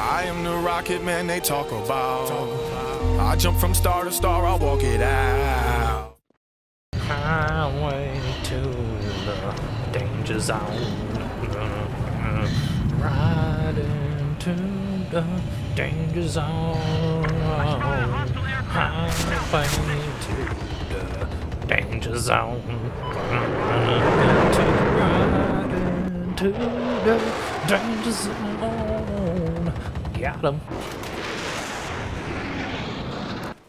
I am the rocket man they talk about. I jump from star to star, I'll walk it out. Highway to the danger zone. Right into the danger zone. Highway to the danger zone. Right into the danger zone. Got him.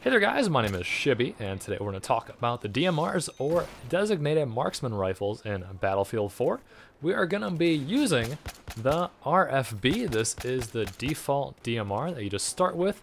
Hey there guys, my name is Shibby, and today we're going to talk about the DMRs, or Designated Marksman Rifles, in Battlefield 4. We are going to be using the RFB. This is the default DMR that you just start with.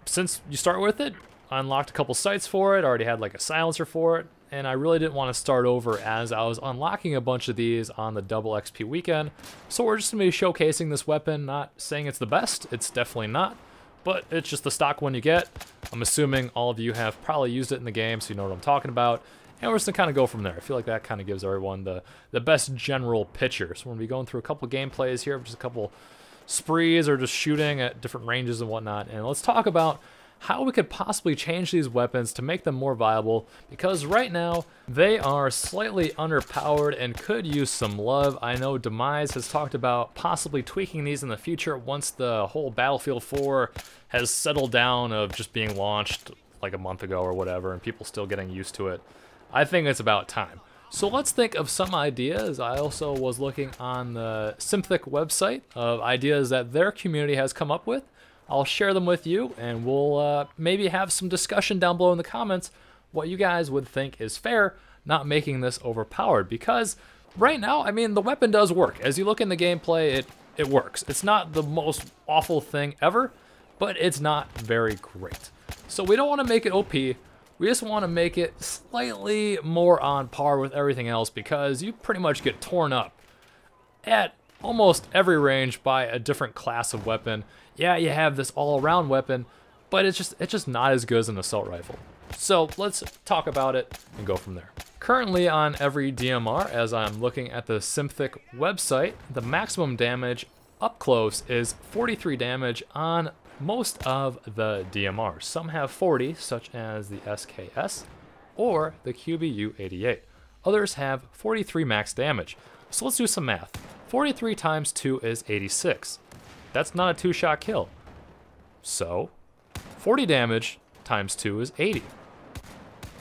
Since you start with it, I unlocked a couple sights for it, already had like a silencer for it, and I really didn't want to start over as I was unlocking a bunch of these on the double XP weekend. So we're just going to be showcasing this weapon, not saying it's the best, it's definitely not. But it's just the stock one you get. I'm assuming all of you have probably used it in the game, so you know what I'm talking about. And we're just gonna kind of go from there. I feel like that kind of gives everyone the best general picture. So we're gonna be going through a couple gameplays here, just a couple sprees or just shooting at different ranges and whatnot. And let's talk about how we could possibly change these weapons to make them more viable, because right now they are slightly underpowered and could use some love. I know Demise has talked about possibly tweaking these in the future once the whole Battlefield 4 has settled down of just being launched like a month ago or whatever, and people still getting used to it. I think it's about time. So let's think of some ideas. I also was looking on the Synthic website of ideas that their community has come up with. I'll share them with you, and we'll maybe have some discussion down below in the comments what you guys would think is fair, not making this overpowered. Because right now, I mean, the weapon does work. As you look in the gameplay, it works. It's not the most awful thing ever, but it's not very great. So we don't want to make it OP. We just want to make it slightly more on par with everything else, because you pretty much get torn up at almost every range by a different class of weapon. Yeah, you have this all-around weapon, but it's just not as good as an assault rifle. So let's talk about it and go from there. Currently on every DMR, as I'm looking at the Synthic website, the maximum damage up close is 43 damage on most of the DMRs. Some have 40, such as the SKS or the QBU-88. Others have 43 max damage. So let's do some math. 43 times 2 is 86. That's not a two-shot kill. So 40 damage times 2 is 80.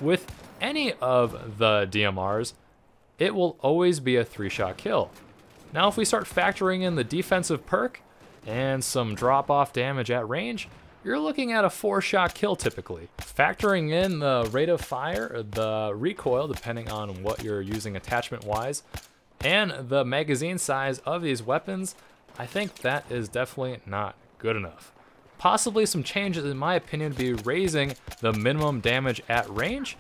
With any of the DMRs, it will always be a 3-shot kill. Now if we start factoring in the defensive perk and some drop-off damage at range, you're looking at a 4-shot kill typically. Factoring in the rate of fire, the recoil, depending on what you're using attachment-wise, and the magazine size of these weapons, I think that is definitely not good enough. Possibly some changes, in my opinion, would be raising the minimum damage at range,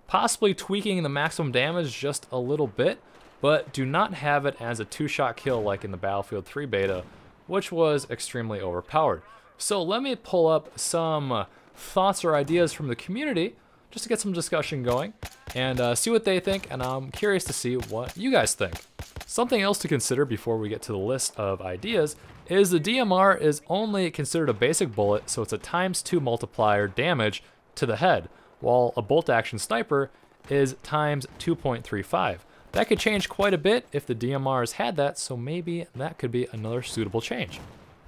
possibly tweaking the maximum damage just a little bit, but do not have it as a 2-shot kill like in the Battlefield 3 beta, which was extremely overpowered. So let me pull up some thoughts or ideas from the community just to get some discussion going and see what they think, and I'm curious to see what you guys think. Something else to consider before we get to the list of ideas is the DMR is only considered a basic bullet, so it's a ×2 multiplier damage to the head, while a bolt action sniper is times 2.35. That could change quite a bit if the DMRs had that, so maybe that could be another suitable change.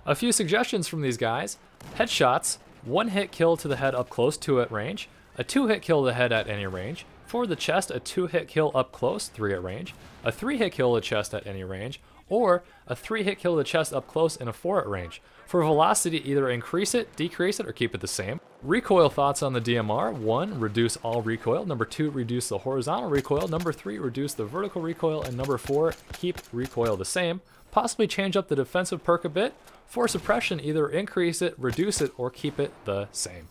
A few suggestions from these guys: headshots, 1-hit kill to the head up close, 2 at range, a 2-hit kill to the head at any range. For the chest, a 2-hit kill up close, 3 at range, a 3-hit kill to the chest at any range, or a 3-hit kill to the chest up close and a 4 at range. For velocity, either increase it, decrease it, or keep it the same. Recoil thoughts on the DMR: 1, reduce all recoil. Number 2, reduce the horizontal recoil. Number 3, reduce the vertical recoil. And number 4, keep recoil the same. Possibly change up the defensive perk a bit. For suppression, either increase it, reduce it, or keep it the same.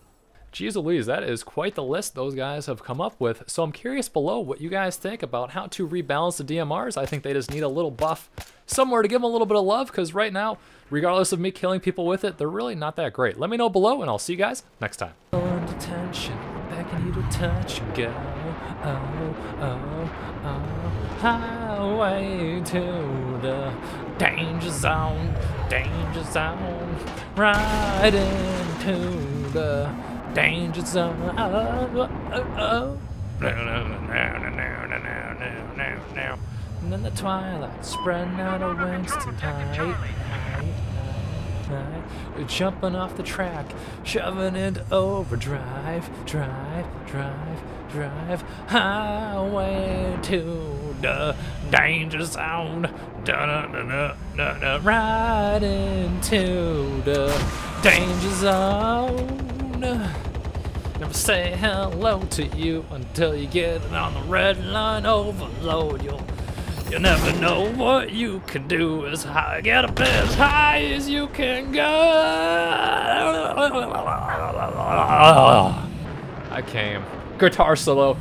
Jeez Louise, that is quite the list those guys have come up with. So I'm curious below what you guys think about how to rebalance the DMRs. I think they just need a little buff somewhere to give them a little bit of love, because right now, regardless of me killing people with it, they're really not that great. Let me know below, and I'll see you guys next time. On detention, begging you to touch and go. Highway to the danger zone. danger zone. Right into the danger zone. And then the twilight spreading out of Winston tight. We're jumping off the track, shoving into overdrive, drive, highway to the danger zone, right into the danger zone. Never say hello to you until you get on the red line overload. You'll never know what you can do as high. Get up as high as you can go. I came. Guitar solo.